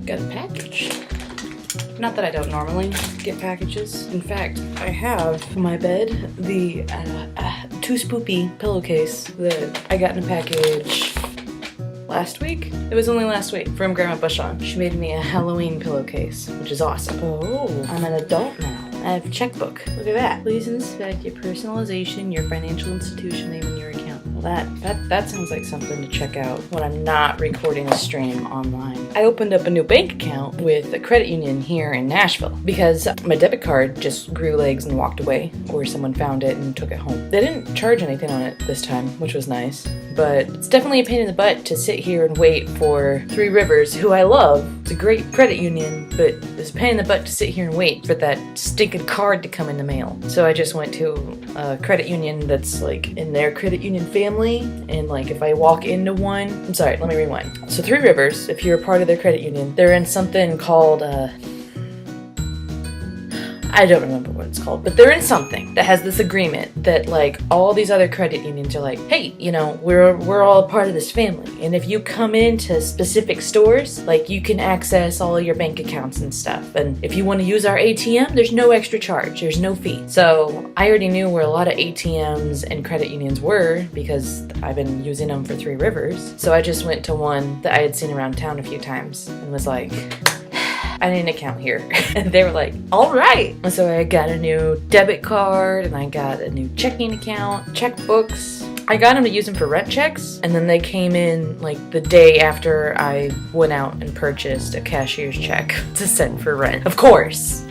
got a package. Not that I don't normally get packages. In fact, I have on my bed the Too Spoopy pillowcase that I got in a package last week? It was only last week from Grandma Bushon. She made me a Halloween pillowcase, which is awesome. Oh, I'm an adult now. I have a checkbook. Look at that. Please inspect your personalization, your financial institution name, and your account. Well, that sounds like something to check out when I'm not recording a stream online. I opened up a new bank account with a credit union here in Nashville because my debit card just grew legs and walked away, or someone found it and took it home. They didn't charge anything on it this time, which was nice, but it's definitely a pain in the butt to sit here and wait for Three Rivers, who I love. It's a great credit union, but it's a pain in the butt to sit here and wait for that stinking card to come in the mail. So I just went to a credit union that's like in their credit union family, and like if I walk into one, I'm sorry, let me rewind. So Three Rivers, if you're a part of their credit union, they're in something called I don't remember what it's called, but they're in something that has this agreement that like all these other credit unions are like, hey, you know, we're all a part of this family, and if you come into specific stores, like you can access all of your bank accounts and stuff, and if you want to use our ATM, there's no extra charge, there's no fee. So I already knew where a lot of ATMs and credit unions were because I've been using them for Three Rivers. So I just went to one that I had seen around town a few times and was like, I need an account here. And they were like, all right. And so I got a new debit card and I got a new checking account, checkbooks. I got them to use them for rent checks, and then they came in like the day after I went out and purchased a cashier's check to send for rent. Of course,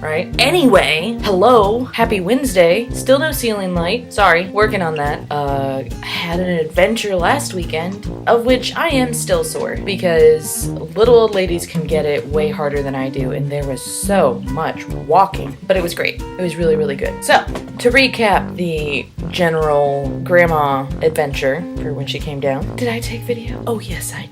right? Anyway, hello, happy Wednesday. Still no ceiling light. Sorry, working on that. I had an adventure last weekend, of which I am still sore because little old ladies can get it way harder than I do, and there was so much walking, but it was great. It was really, really good. So, to recap the general Grandma adventure for when she came down. Did I take video? Oh yes I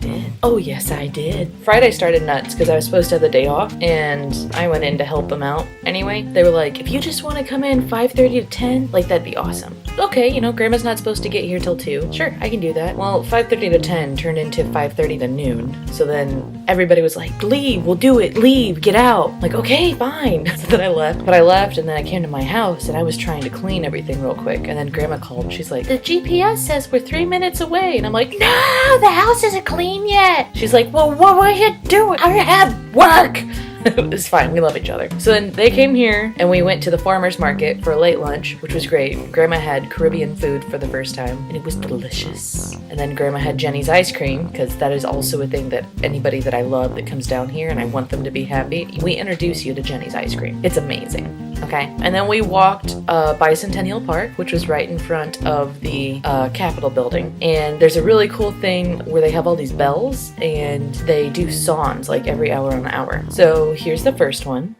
did. Friday started nuts because I was supposed to have the day off, and I went in to help them out anyway. They were like, if you just want to come in 5:30 to 10, like that'd be awesome. Okay, you know, Grandma's not supposed to get here till 2. Sure, I can do that. Well, 5:30 to 10 turned into 5:30 to noon. So then everybody was like, leave, we'll do it, leave, get out. I'm like, okay, fine. So then I left. But I left and then I came to my house and I was trying to clean everything real quick. And then Grandma called. She's like, the GPS says we're 3 minutes away. And I'm like, no, the house isn't clean yet. She's like, well, what were you doing? I had work. It was fine. We love each other. So then they came here and we went to the farmer's market for a late lunch, which was great. Grandma had Caribbean food for the first time and it was delicious. And then Grandma had Jenny's ice cream, because that is also a thing that anybody that I love that comes down here and I want them to be happy, we introduce you to Jenny's ice cream. It's amazing. Okay. And then we walked Bicentennial Park, which was right in front of the Capitol building. And there's a really cool thing where they have all these bells and they do songs like every hour on the hour. So here's the first one.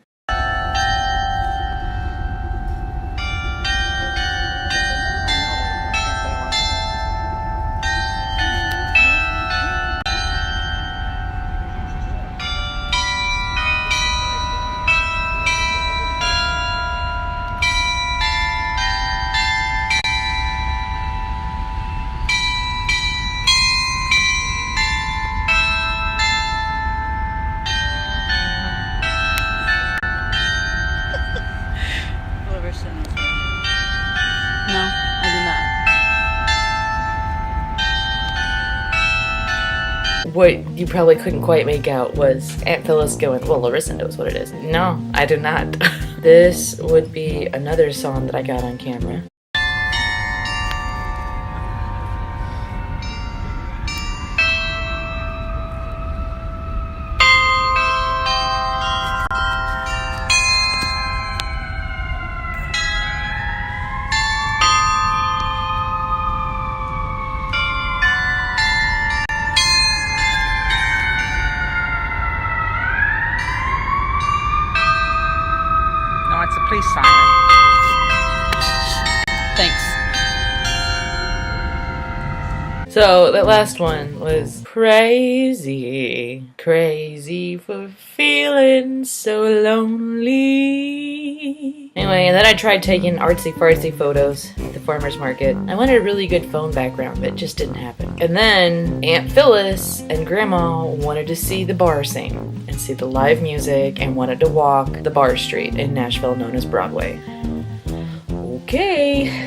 No, I did not. What you probably couldn't quite make out was Aunt Phyllis going, well, Larissa knows what it is. No, I do not. This would be another song that I got on camera. No, it's a police siren. So that last one was crazy, crazy for feeling so lonely. Anyway, and then I tried taking artsy fartsy photos at the farmer's market. I wanted a really good phone background, but it just didn't happen. And then Aunt Phyllis and Grandma wanted to see the bar scene and see the live music and wanted to walk the bar street in Nashville known as Broadway. Okay.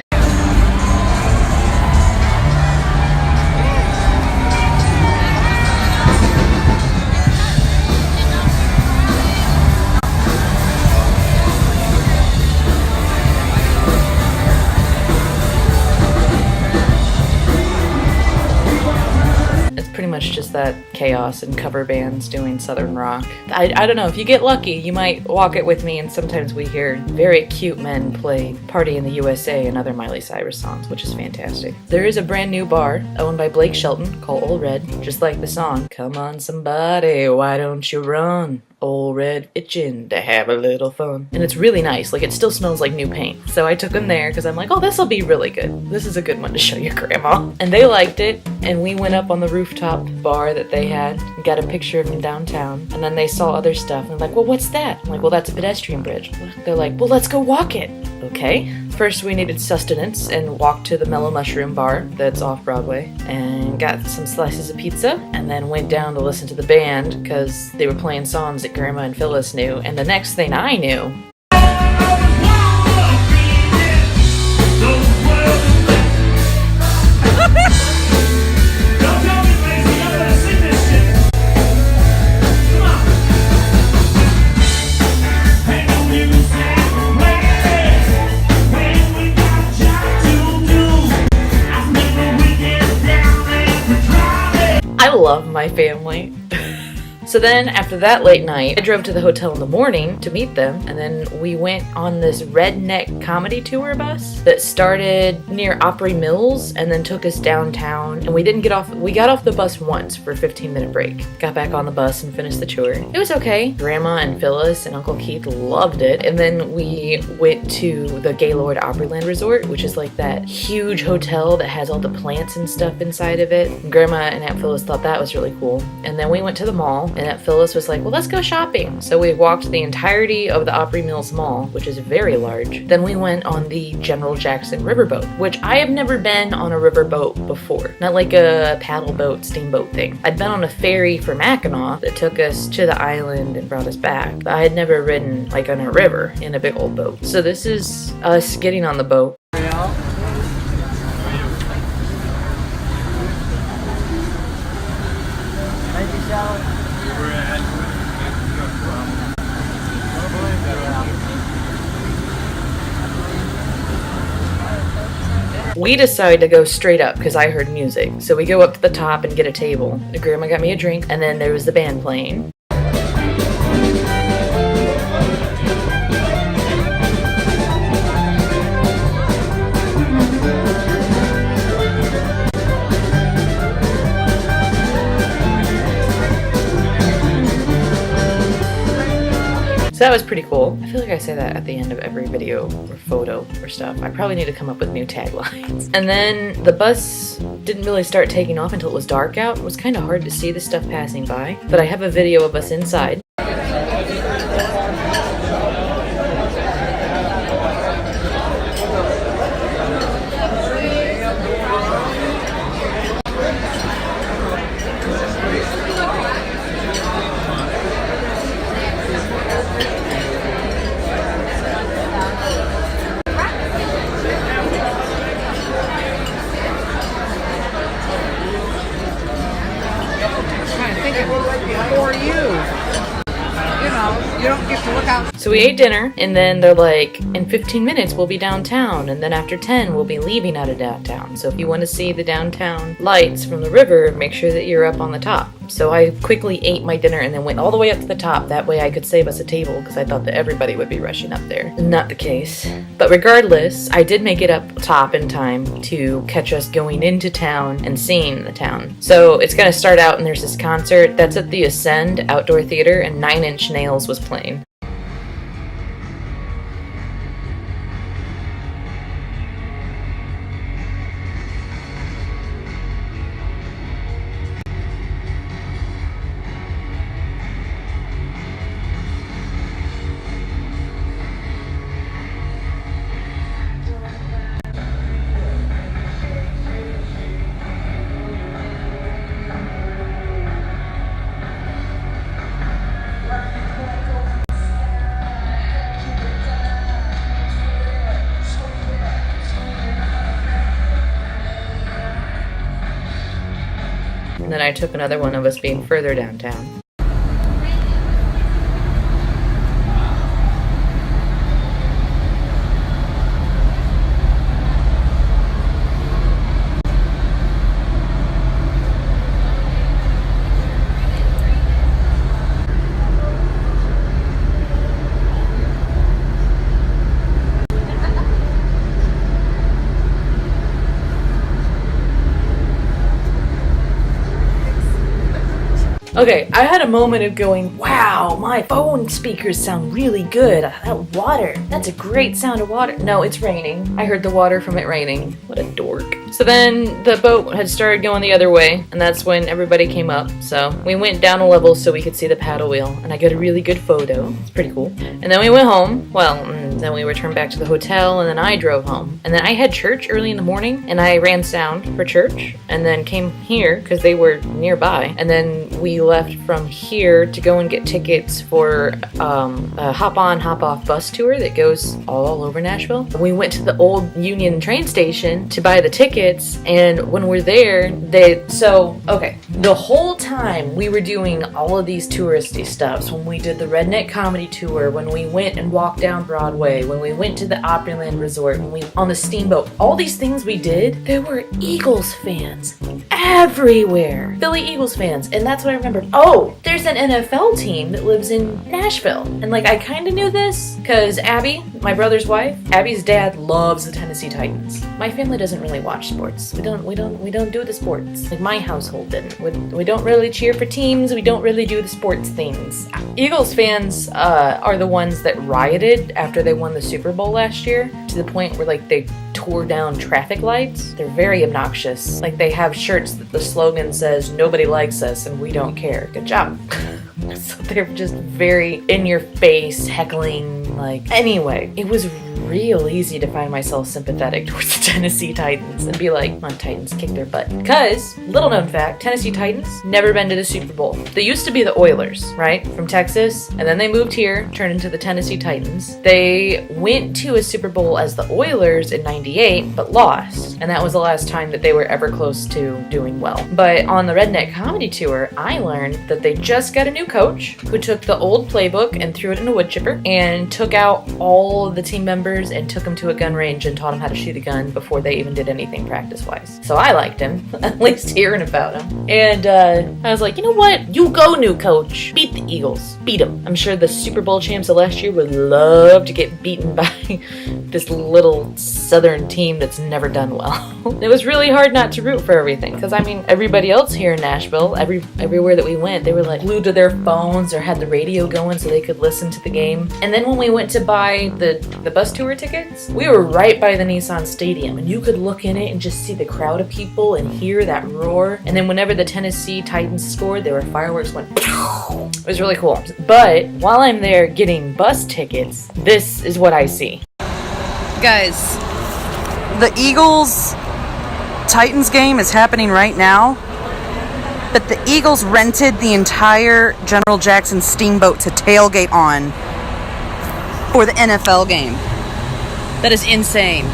Pretty much just that chaos and cover bands doing southern rock. I don't know, if you get lucky you might walk it with me, and sometimes we hear very cute men play Party in the USA and other Miley Cyrus songs, which is fantastic. There is a brand new bar owned by Blake Shelton called Old Red, just like the song, come on somebody, why don't you run? Old Red itching to have a little fun. And it's really nice, like it still smells like new paint. So I took them there because I'm like, oh, this will be really good. This is a good one to show your grandma. And they liked it, and we went up on the rooftop bar that they had and got a picture of them downtown. And then they saw other stuff and they're like, well, what's that? I'm like, well, that's a pedestrian bridge. They're like, well, let's go walk it. Okay. First we needed sustenance and walked to the Mellow Mushroom bar that's off Broadway and got some slices of pizza, and then went down to listen to the band because they were playing songs that Grandma and Phyllis knew. And the next thing I knew, I love my family. So then, after that late night, I drove to the hotel in the morning to meet them, and then we went on this redneck comedy tour bus that started near Opry Mills and then took us downtown, and we got off the bus once for a 15-minute break. Got back on the bus and finished the tour. It was okay. Grandma and Phyllis and Uncle Keith loved it, and then we went to the Gaylord Opryland Resort, which is like that huge hotel that has all the plants and stuff inside of it. And Grandma and Aunt Phyllis thought that was really cool. And then we went to the mall, and Aunt Phyllis was like, well, let's go shopping. So we walked the entirety of the Opry Mills Mall, which is very large. Then we went on the General Jackson riverboat, which I have never been on a riverboat before. Not like a paddle boat, steamboat thing. I'd been on a ferry for Mackinac that took us to the island and brought us back, but I had never ridden like on a river in a big old boat. So this is us getting on the boat. We decided to go straight up because I heard music. So we go up to the top and get a table. The grandma got me a drink, and then there was the band playing. So that was pretty cool. I feel like I say that at the end of every video or photo or stuff. I probably need to come up with new taglines. And then the bus didn't really start taking off until it was dark out. It was kind of hard to see the stuff passing by, but I have a video of us inside. For you know, you don't get to look out. So we ate dinner, and then they're like, in 15 minutes we'll be downtown, and then after 10 we'll be leaving out of downtown. So if you want to see the downtown lights from the river, make sure that you're up on the top. So I quickly ate my dinner and then went all the way up to the top. That way I could save us a table because I thought that everybody would be rushing up there. Not the case. But regardless, I did make it up top in time to catch us going into town and seeing the town. So it's going to start out, and there's this concert that's at the Ascend Outdoor Theater, and Nine Inch Nails was playing. I took another one of us being further downtown. Okay, I had a moment of going, wow, my phone speakers sound really good. That water, that's a great sound of water. No, it's raining. I heard the water from it raining. What a dork. So then the boat had started going the other way, and that's when everybody came up. So we went down a level so we could see the paddle wheel, and I got a really good photo. It's pretty cool. And then we went home. Well, and then we returned back to the hotel, and then I drove home. And then I had church early in the morning, and I ran sound for church, and then came here because they were nearby. And then we left from here to go and get tickets for a hop-on, hop-off bus tour that goes all over Nashville. We went to the old Union train station to buy the tickets, and when we're there, the whole time we were doing all of these touristy stuffs, when we did the Redneck Comedy Tour, when we went and walked down Broadway, when we went to the Opryland Resort, when we on the steamboat, all these things we did, there were Eagles fans everywhere. Philly Eagles fans, and that's what I remembered. Oh, there's an NFL team that lives in Nashville. And I kind of knew this because Abby, my brother's wife, Abby's dad loves the Tennessee Titans. My family doesn't really watch sports. We don't do the sports. My household didn't. We don't really cheer for teams. We don't really do the sports things. Eagles fans are the ones that rioted after they won the Super Bowl last year, to the point where they tore down traffic lights. They're very obnoxious. They have shirts that the slogan says, "Nobody likes us and we don't care." Good job. So they're just very in your face, heckling. Anyway, it was real easy to find myself sympathetic towards the Tennessee Titans and be like, come on, Titans, kick their butt. Because, little known fact, Tennessee Titans never been to the Super Bowl. They used to be the Oilers, right? From Texas. And then they moved here, turned into the Tennessee Titans. They went to a Super Bowl as the Oilers in '98, but lost. And that was the last time that they were ever close to doing well. But on the Redneck Comedy Tour, I learned that they just got a new coach who took the old playbook and threw it in a wood chipper and took out all of the team members and took them to a gun range and taught them how to shoot a gun before they even did anything practice-wise. So I liked him, at least hearing about him. And I was like, you know what? You go, new coach. Beat the Eagles. Beat them. I'm sure the Super Bowl champs of last year would love to get beaten by this little southern team that's never done well. It was really hard not to root for everything, because everybody else here in Nashville, everywhere that we went, they were glued to their phones or had the radio going so they could listen to the game. And then when we went to buy the bus tour tickets, we were right by the Nissan Stadium, and you could look in it and just see the crowd of people and hear that roar. And then whenever the Tennessee Titans scored, there were fireworks went. It was really cool. But while I'm there getting bus tickets, this is what I see. Guys, the Eagles Titans game is happening right now, but the Eagles rented the entire General Jackson Steamboat to tailgate on for the NFL game. That is insane.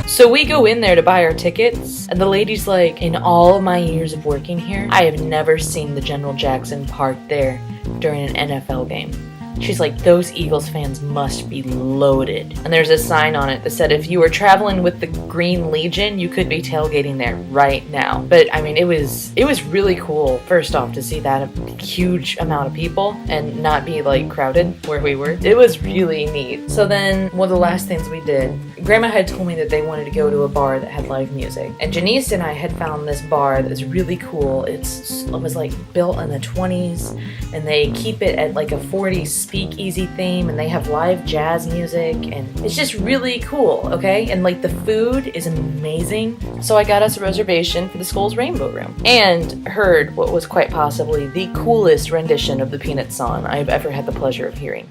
So we go in there to buy our tickets, and the lady's like, in all my years of working here, I have never seen the General Jackson parked there during an NFL game. She's like, those Eagles fans must be loaded. And there's a sign on it that said if you were traveling with the Green Legion, you could be tailgating there right now. But it was really cool, first off, to see that huge amount of people and not be crowded where we were. It was really neat. So then one of the last things we did, Grandma had told me that they wanted to go to a bar that had live music. And Janice and I had found this bar that was really cool. It was built in the 20s, and they keep it at a 40s speakeasy theme, and they have live jazz music, and it's just really cool, okay? And the food is amazing. So I got us a reservation for the Skulls Rainbow Room and heard what was quite possibly the coolest rendition of the Peanuts song I've ever had the pleasure of hearing.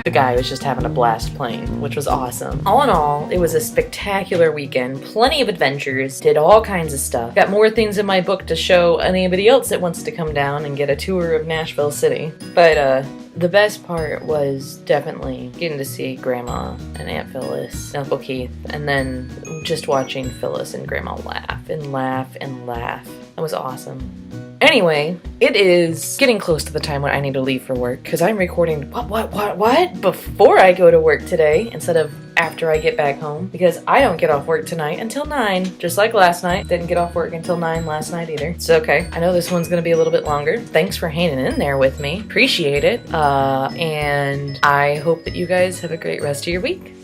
The guy was just having a blast playing, which was awesome. All in all, it was a spectacular weekend. Plenty of adventures, did all kinds of stuff. Got more things in my book to show anybody else that wants to come down and get a tour of Nashville City. But the best part was definitely getting to see Grandma and Aunt Phyllis, Uncle Keith, and then just watching Phyllis and Grandma laugh and laugh and laugh. That was awesome. Anyway, it is getting close to the time when I need to leave for work because I'm recording what before I go to work today instead of after I get back home because I don't get off work tonight until 9, just like last night. Didn't get off work until 9 last night either. It's okay. I know this one's going to be a little bit longer. Thanks for hanging in there with me. Appreciate it. And I hope that you guys have a great rest of your week.